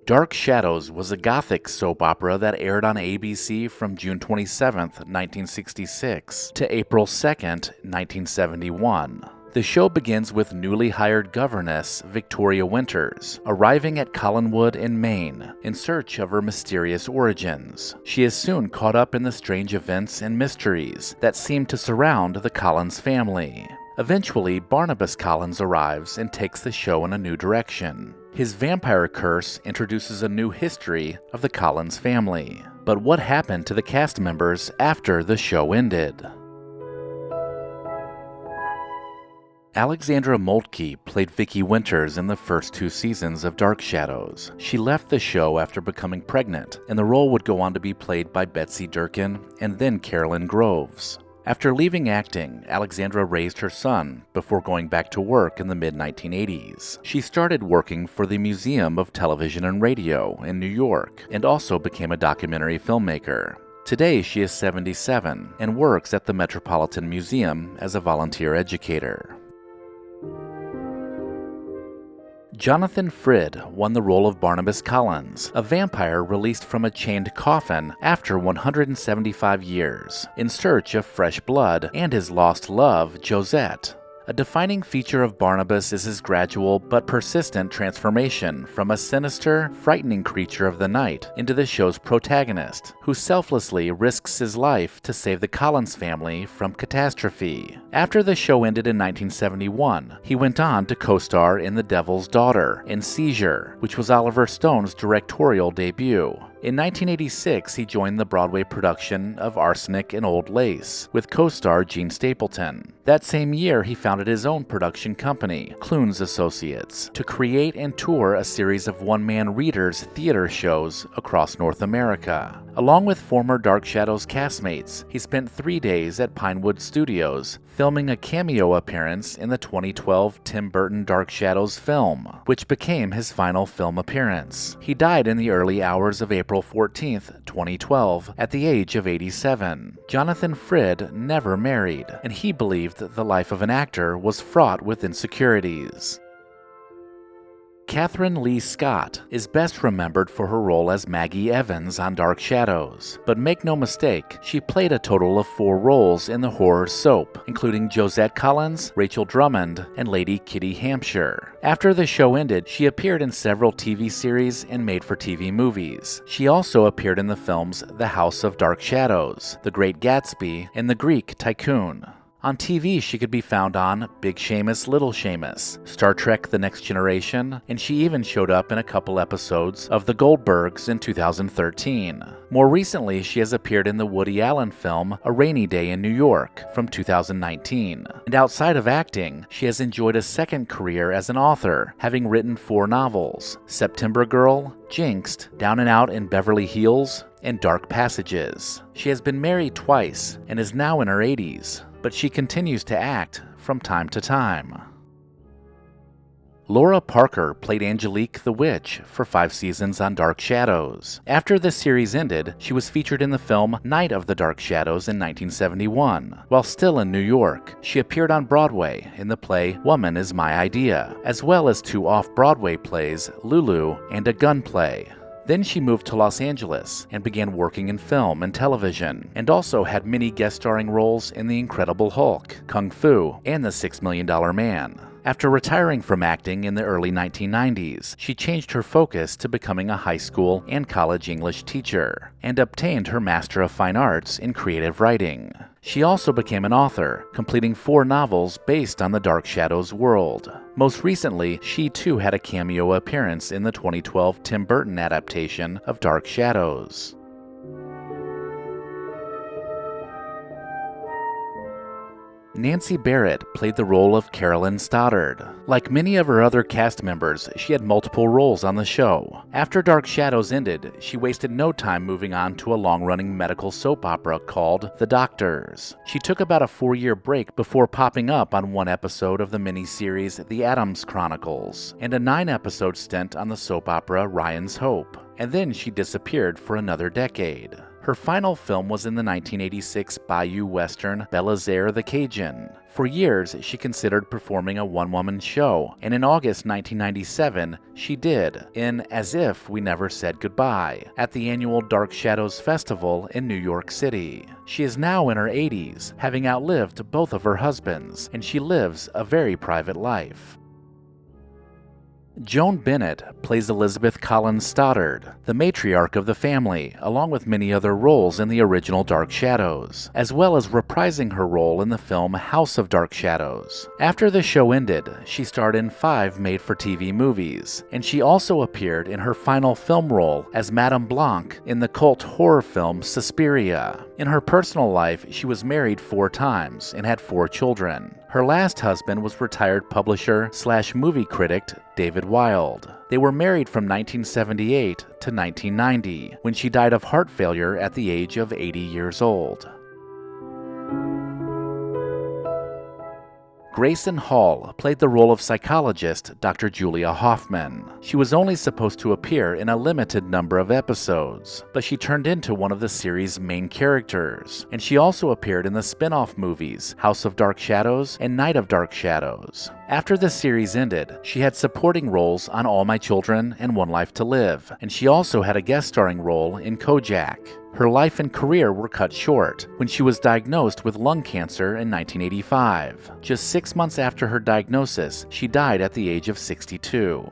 Dark Shadows was a gothic soap opera that aired on ABC from June 27, 1966 to April 2, 1971. The show begins with newly hired governess Victoria Winters arriving at Collinwood in Maine in search of her mysterious origins. She is soon caught up in the strange events and mysteries that seem to surround the Collins family. Eventually, Barnabas Collins arrives and takes the show in a new direction. His vampire curse introduces a new history of the Collins family. But what happened to the cast members after the show ended? Alexandra Moltke played Vicki Winters in the first 2 seasons of Dark Shadows. She left the show after becoming pregnant, and the role would go on to be played by Betsy Durkin and then Carolyn Groves. After leaving acting, Alexandra raised her son before going back to work in the mid-1980s. She started working for the Museum of Television and Radio in New York and also became a documentary filmmaker. Today, she is 77 and works at the Metropolitan Museum as a volunteer educator. Jonathan Frid won the role of Barnabas Collins, a vampire released from a chained coffin after 175 years, in search of fresh blood and his lost love, Josette. A defining feature of Barnabas is his gradual but persistent transformation from a sinister, frightening creature of the night into the show's protagonist, who selflessly risks his life to save the Collins family from catastrophe. After the show ended in 1971, he went on to co-star in The Devil's Daughter and Seizure, which was Oliver Stone's directorial debut. In 1986, he joined the Broadway production of Arsenic and Old Lace with co-star Gene Stapleton. That same year, he founded his own production company, Clunes Associates, to create and tour a series of one-man readers theater shows across North America. Along with former Dark Shadows castmates, he spent 3 days at Pinewood Studios filming a cameo appearance in the 2012 Tim Burton Dark Shadows film, which became his final film appearance. He died in the early hours of April 14, 2012, at the age of 87. Jonathan Frid never married, and he believed that the life of an actor was fraught with insecurities. Catherine Lee Scott is best remembered for her role as Maggie Evans on Dark Shadows, but make no mistake, she played a total of 4 roles in the horror soap, including Josette Collins, Rachel Drummond, and Lady Kitty Hampshire. After the show ended, she appeared in several TV series and made-for-TV movies. She also appeared in the films The House of Dark Shadows, The Great Gatsby, and The Greek Tycoon. On TV, she could be found on Big Seamus, Little Seamus, Star Trek The Next Generation, and she even showed up in a couple episodes of The Goldbergs in 2013. More recently, she has appeared in the Woody Allen film A Rainy Day in New York from 2019. And outside of acting, she has enjoyed a second career as an author, having written 4 novels: September Girl, Jinxed, Down and Out in Beverly Hills, and Dark Passages. She has been married twice and is now in her 80s. But she continues to act from time to time. Laura Parker played Angelique the Witch for 5 seasons on Dark Shadows. After the series ended, she was featured in the film Night of the Dark Shadows in 1971. While still in New York, she appeared on Broadway in the play Woman Is My Idea, as well as 2 off-Broadway plays, Lulu and A Gun Play. Then she moved to Los Angeles and began working in film and television, and also had many guest starring roles in The Incredible Hulk, Kung Fu, and The $6 Million Man. After retiring from acting in the early 1990s, she changed her focus to becoming a high school and college English teacher, and obtained her Master of Fine Arts in Creative Writing. She also became an author, completing 4 novels based on the Dark Shadows world. Most recently, she too had a cameo appearance in the 2012 Tim Burton adaptation of Dark Shadows. Nancy Barrett played the role of Carolyn Stoddard. Like many of her other cast members, she had multiple roles on the show. After Dark Shadows ended, she wasted no time moving on to a long-running medical soap opera called The Doctors. She took about a 4-year break before popping up on 1 episode of the miniseries The Addams Chronicles, and a 9-episode stint on the soap opera Ryan's Hope. And then she disappeared for another decade. Her final film was in the 1986 Bayou Western Belisaire the Cajun. For years, she considered performing a one-woman show, and in August 1997, she did, in As If We Never Said Goodbye, at the annual Dark Shadows Festival in New York City. She is now in her 80s, having outlived both of her husbands, and she lives a very private life. Joan Bennett plays Elizabeth Collins Stoddard, the matriarch of the family, along with many other roles in the original Dark Shadows, as well as reprising her role in the film House of Dark Shadows. After the show ended, she starred in 5 made-for-TV movies, and she also appeared in her final film role as Madame Blanc in the cult horror film Suspiria. In her personal life, she was married 4 times and had 4 children. Her last husband was retired publisher/movie critic David Wilde. They were married from 1978 to 1990, when she died of heart failure at the age of 80 years old. Grayson Hall played the role of psychologist Dr. Julia Hoffman. She was only supposed to appear in a limited number of episodes, but she turned into one of the series' main characters, and she also appeared in the spin-off movies House of Dark Shadows and Night of Dark Shadows. After the series ended, she had supporting roles on All My Children and One Life to Live, and she also had a guest starring role in Kojak. Her life and career were cut short when she was diagnosed with lung cancer in 1985. Just 6 months after her diagnosis, she died at the age of 62.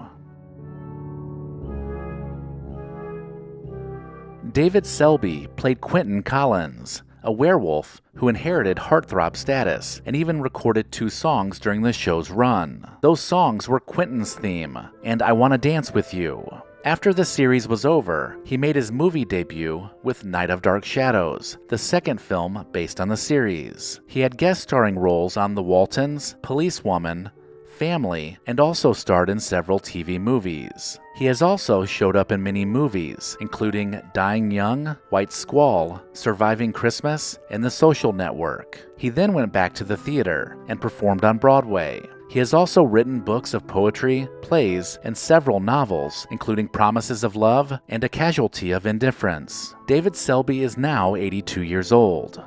David Selby played Quentin Collins, a werewolf who inherited heartthrob status and even recorded 2 songs during the show's run. Those songs were Quentin's theme and I Wanna Dance With You. After the series was over, he made his movie debut with Night of Dark Shadows, the second film based on the series. He had guest starring roles on The Waltons, Policewoman, Family, and also starred in several TV movies. He has also showed up in many movies, including Dying Young, White Squall, Surviving Christmas, and The Social Network. He then went back to the theater and performed on Broadway. He has also written books of poetry, plays, and several novels, including Promises of Love and A Casualty of Indifference. David Selby is now 82 years old.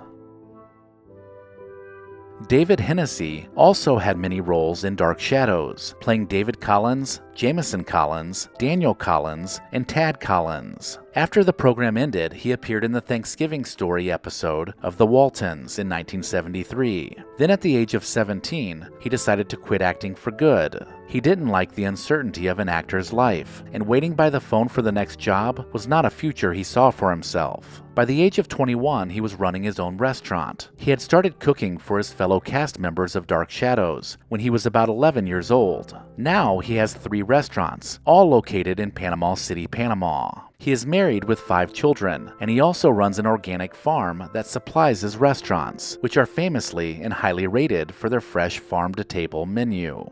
David Hennessy also had many roles in Dark Shadows, playing David Collins, Jameson Collins, Daniel Collins, and Tad Collins. After the program ended, he appeared in the Thanksgiving Story episode of The Waltons in 1973. Then at the age of 17, he decided to quit acting for good. He didn't like the uncertainty of an actor's life, and waiting by the phone for the next job was not a future he saw for himself. By the age of 21, he was running his own restaurant. He had started cooking for his fellow cast members of Dark Shadows when he was about 11 years old. Now he has 3 restaurants, all located in Panama City, Panama. He is married with 5 children, and he also runs an organic farm that supplies his restaurants, which are famously and highly rated for their fresh farm-to-table menu.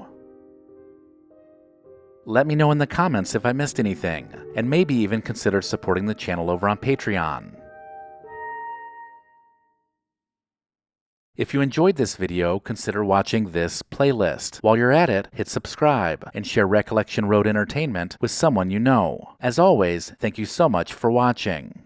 Let me know in the comments if I missed anything, and maybe even consider supporting the channel over on Patreon. If you enjoyed this video, consider watching this playlist. While you're at it, hit subscribe and share Recollection Road Entertainment with someone you know. As always, thank you so much for watching.